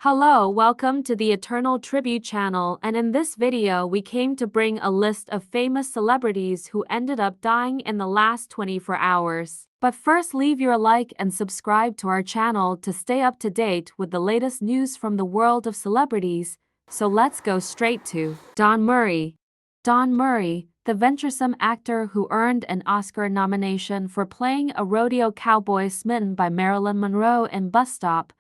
Hello, welcome to the Eternal Tribute channel, and in this video we came to bring a list of famous celebrities who ended up dying in the last 24 hours. But first, leave your like and subscribe to our channel to stay up to date with the latest news from the world of celebrities. So let's go straight to Don Murray. Don Murray, the venturesome actor who earned an Oscar nomination for playing a rodeo cowboy smitten by Marilyn Monroe in Bus Stop,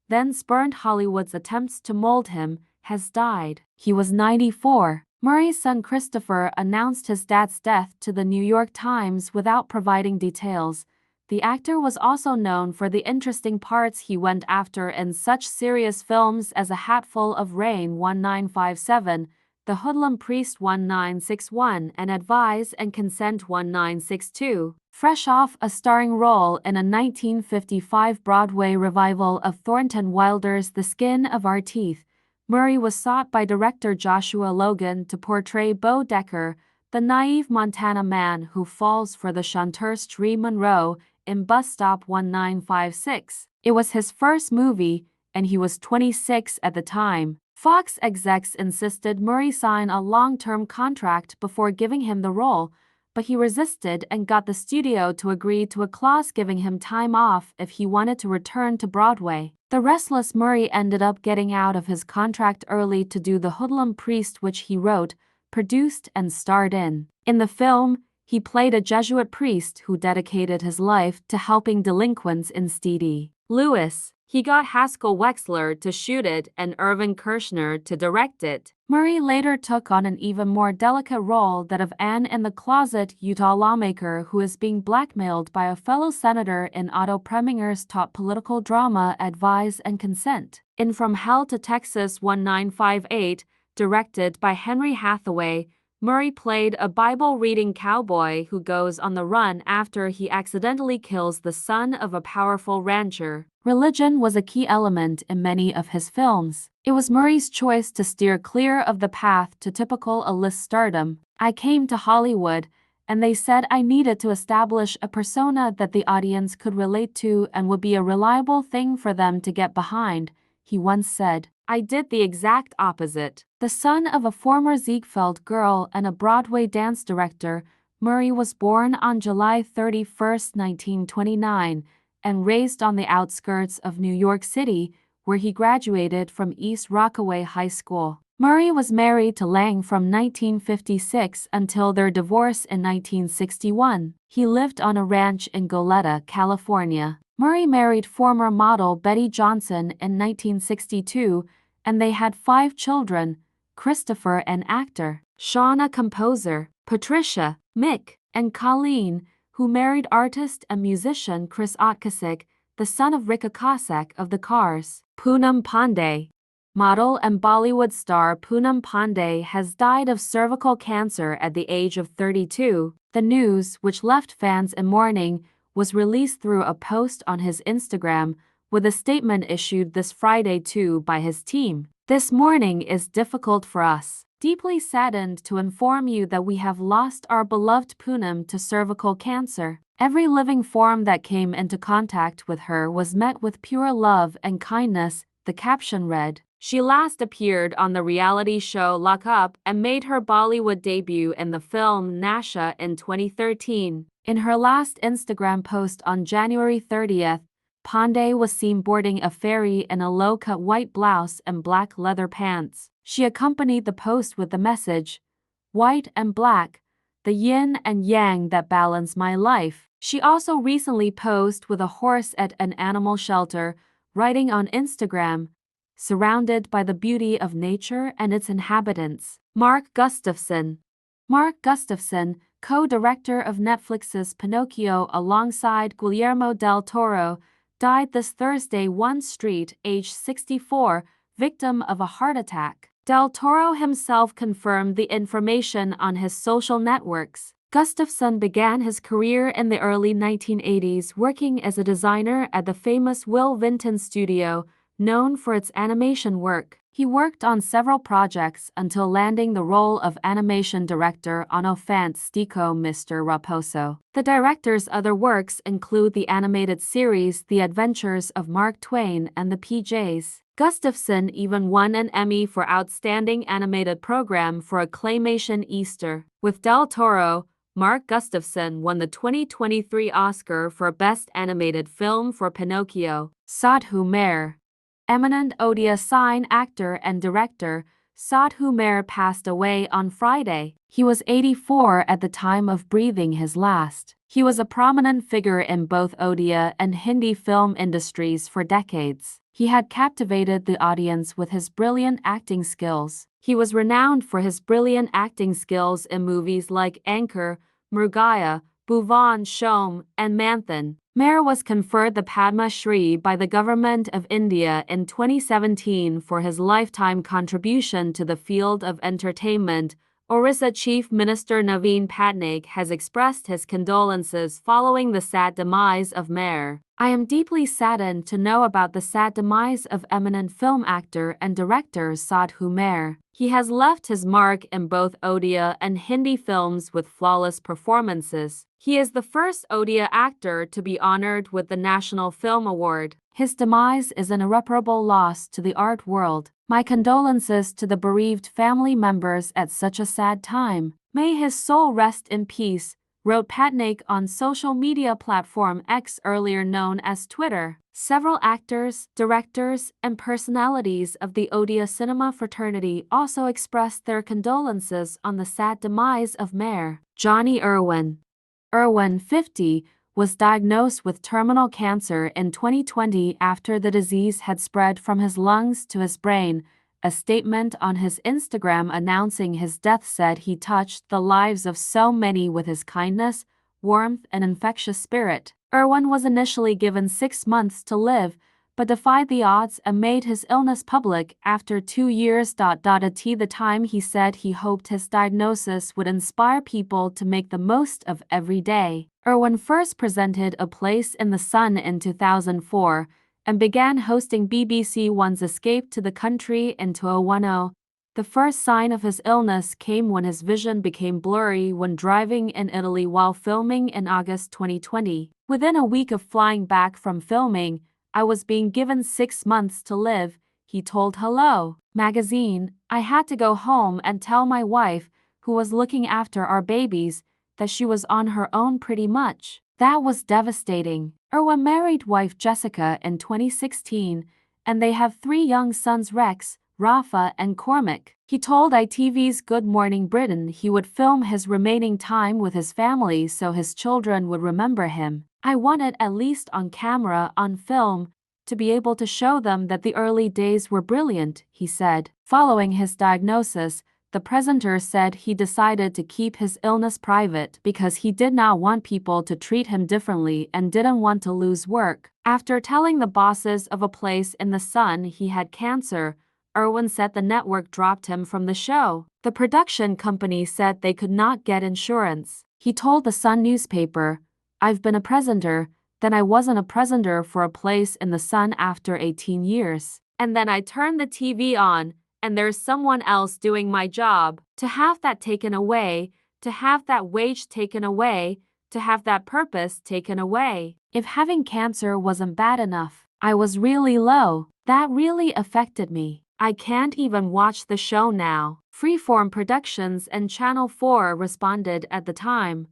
then spurned Hollywood's attempts to mold him, has died. He was 94. Murray's son Christopher announced his dad's death to the New York Times without providing details. The actor was also known for the interesting parts he went after in such serious films as A Hatful of Rain 1957, The Hoodlum Priest 1961, and Advise and Consent 1962. Fresh off a starring role in a 1955 Broadway revival of Thornton Wilder's The Skin of Our Teeth, Murray was sought by director Joshua Logan to portray Bo Decker, the naive Montana man who falls for the chanteuse Tree Monroe in Bus Stop 1956. It was his first movie, and he was 26 at the time. Fox execs insisted Murray sign a long-term contract before giving him the role, but he resisted and got the studio to agree to a clause giving him time off if he wanted to return to Broadway. The restless Murray ended up getting out of his contract early to do The Hoodlum Priest, which he wrote, produced, and starred in. In the film, he played a Jesuit priest who dedicated his life to helping delinquents in St. Louis. He got Haskell Wexler to shoot it and Irvin Kershner to direct it. Murray later took on an even more delicate role, that of Anne in the Closet, Utah lawmaker who is being blackmailed by a fellow senator in Otto Preminger's top political drama Advise and Consent. In From Hell to Texas 1958, directed by Henry Hathaway, Murray played a Bible-reading cowboy who goes on the run after he accidentally kills the son of a powerful rancher. Religion was a key element in many of his films. It was Murray's choice to steer clear of the path to typical A-list stardom. "I came to Hollywood, and they said I needed to establish a persona that the audience could relate to and would be a reliable thing for them to get behind," he once said. "I did the exact opposite." The son of a former Ziegfeld girl and a Broadway dance director, Murray was born on July 31, 1929, and raised on the outskirts of New York City, where he graduated from East Rockaway High School. Murray was married to Lang from 1956 until their divorce in 1961. He lived on a ranch in Goleta, California. Murray married former model Betty Johnson in 1962, and they had 5 children: Christopher, an actor, Shauna, composer, Patricia, Mick, and Colleen, who married artist and musician Chris Otkosek, the son of Rick Okasek of The Cars. Poonam Pandey. Model and Bollywood star Poonam Pandey has died of cervical cancer at the age of 32. The news, which left fans in mourning, was released through a post on his Instagram, with a statement issued this Friday too by his team. "This morning is difficult for us. Deeply saddened to inform you that we have lost our beloved Poonam to cervical cancer. Every living form that came into contact with her was met with pure love and kindness," the caption read. She last appeared on the reality show Lock Up and made her Bollywood debut in the film Nasha in 2013. In her last Instagram post on January 30th, Pandey was seen boarding a ferry in a low-cut white blouse and black leather pants. She accompanied the post with the message, "White and black, the yin and yang that balance my life." She also recently posed with a horse at an animal shelter, writing on Instagram, "Surrounded by the beauty of nature and its inhabitants." Mark Gustafson. Mark Gustafson, co-director of Netflix's Pinocchio alongside Guillermo del Toro, died this Thursday, 1 Street, age 64, victim of a heart attack. Del Toro himself confirmed the information on his social networks. Gustafson began his career in the early 1980s working as a designer at the famous Will Vinton Studio, known for its animation work. He worked on several projects until landing the role of animation director on Offense Stico Mr. Raposo. The director's other works include the animated series The Adventures of Mark Twain and the PJs. Gustafson even won an Emmy for Outstanding Animated Program for a Claymation Easter. With Del Toro, Mark Gustafson won the 2023 Oscar for Best Animated Film for Pinocchio. Sadhu Mehr. Eminent Odia sign actor and director, Sadhu Mehr passed away on Friday. He was 84 at the time of breathing his last. He was a prominent figure in both Odia and Hindi film industries for decades. He had captivated the audience with his brilliant acting skills. He was renowned for his brilliant acting skills in movies like Anchor, Mrugaya, Bhuvan Shom, and Manthan. Mehr was conferred the Padma Shri by the Government of India in 2017 for his lifetime contribution to the field of entertainment. Orissa Chief Minister Naveen Patnaik has expressed his condolences following the sad demise of Mehr. I am deeply saddened to know about the sad demise of eminent film actor and director Sadhu Mehr. He has left his mark in both Odia and Hindi films with flawless performances. He is the first Odia actor to be honored with the National Film Award. His demise is an irreparable loss to the art world. My condolences to the bereaved family members at such a sad time. May his soul rest in peace, wrote Patnaik on social media platform X, earlier known as Twitter. Several actors, directors, and personalities of the Odia cinema fraternity also expressed their condolences on the sad demise of Mehr. Johnny Irwin. Irwin, 50, was diagnosed with terminal cancer in 2020 after the disease had spread from his lungs to his brain. A statement on his Instagram announcing his death said he touched the lives of so many with his kindness, warmth, and infectious spirit. Irwin was initially given 6 months to live, but defied the odds and made his illness public after 2 years. At the time he said he hoped his diagnosis would inspire people to make the most of every day. Irwin first presented A Place in the Sun in 2004 and began hosting BBC One's Escape to the Country in 2010. The first sign of his illness came when his vision became blurry when driving in Italy while filming in August 2020. Within a week of flying back from filming, I was being given 6 months to live, he told Hello magazine. I had to go home and tell my wife, who was looking after our babies, that she was on her own pretty much. That was devastating. Irwin married wife Jessica in 2016, and they have 3 young sons, Rex, Rafa, and Cormac. He told ITV's Good Morning Britain he would film his remaining time with his family so his children would remember him. I wanted, at least on camera, on film, to be able to show them that the early days were brilliant, he said. Following his diagnosis, the presenter said he decided to keep his illness private because he did not want people to treat him differently and didn't want to lose work. After telling the bosses of A Place in the Sun he had cancer, Irwin said the network dropped him from the show. The production company said they could not get insurance. He told the Sun newspaper, "I've been a presenter, then I wasn't a presenter for A Place in the Sun after 18 years. And then I turned the TV on, and there's someone else doing my job. To have that taken away, to have that wage taken away, to have that purpose taken away. If having cancer wasn't bad enough, I was really low. That really affected me. I can't even watch the show now." Freeform Productions and Channel 4 responded at the time.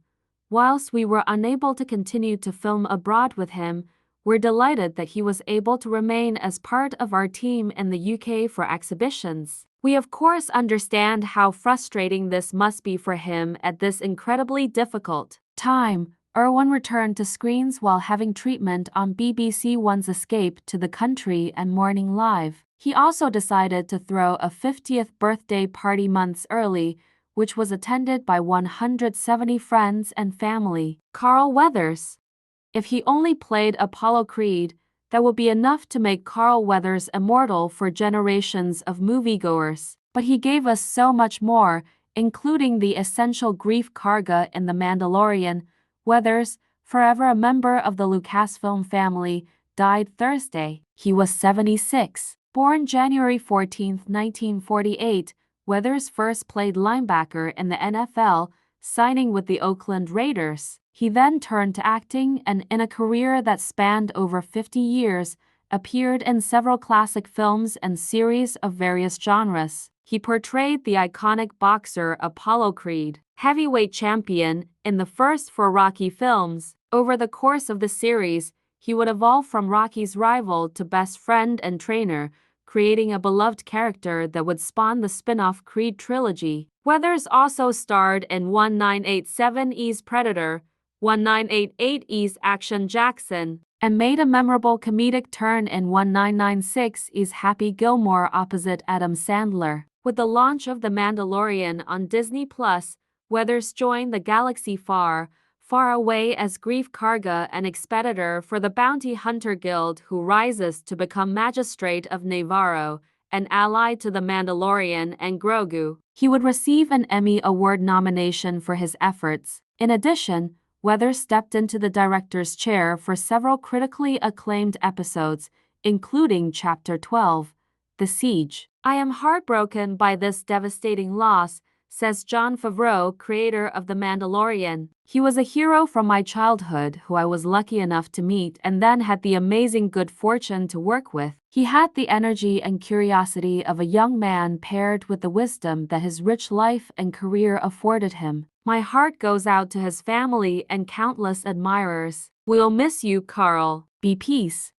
"Whilst we were unable to continue to film abroad with him, we're delighted that he was able to remain as part of our team in the UK for exhibitions. We of course understand how frustrating this must be for him at this incredibly difficult time." Irwin returned to screens while having treatment on BBC One's Escape to the Country and Morning Live. He also decided to throw a 50th birthday party months early, which was attended by 170 friends and family. Carl Weathers. If he only played Apollo Creed, that would be enough to make Carl Weathers immortal for generations of moviegoers. But he gave us so much more, including the essential Greef Karga in The Mandalorian. Weathers, forever a member of the Lucasfilm family, died Thursday. He was 76. Born January 14, 1948, Weathers first played linebacker in the NFL, signing with the Oakland Raiders. He then turned to acting and, in a career that spanned over 50 years, appeared in several classic films and series of various genres. He portrayed the iconic boxer Apollo Creed, heavyweight champion, in the first four Rocky films. Over the course of the series, he would evolve from Rocky's rival to best friend and trainer, creating a beloved character that would spawn the spin-off Creed trilogy. Weathers also starred in 1987's Predator, 1988's Action Jackson, and made a memorable comedic turn in 1996's Happy Gilmore opposite Adam Sandler. With the launch of The Mandalorian on Disney+, Weathers joined the galaxy far, far away as Greef Karga, an expeditor for the Bounty Hunter Guild who rises to become Magistrate of Nevarro, an ally to the Mandalorian and Grogu. He would receive an Emmy Award nomination for his efforts. In addition, Weathers stepped into the director's chair for several critically acclaimed episodes, including Chapter 12, The Siege. "I am heartbroken by this devastating loss," says Jon Favreau, creator of The Mandalorian. "He was a hero from my childhood who I was lucky enough to meet and then had the amazing good fortune to work with. He had the energy and curiosity of a young man paired with the wisdom that his rich life and career afforded him. My heart goes out to his family and countless admirers. We'll miss you, Carl. Be peace."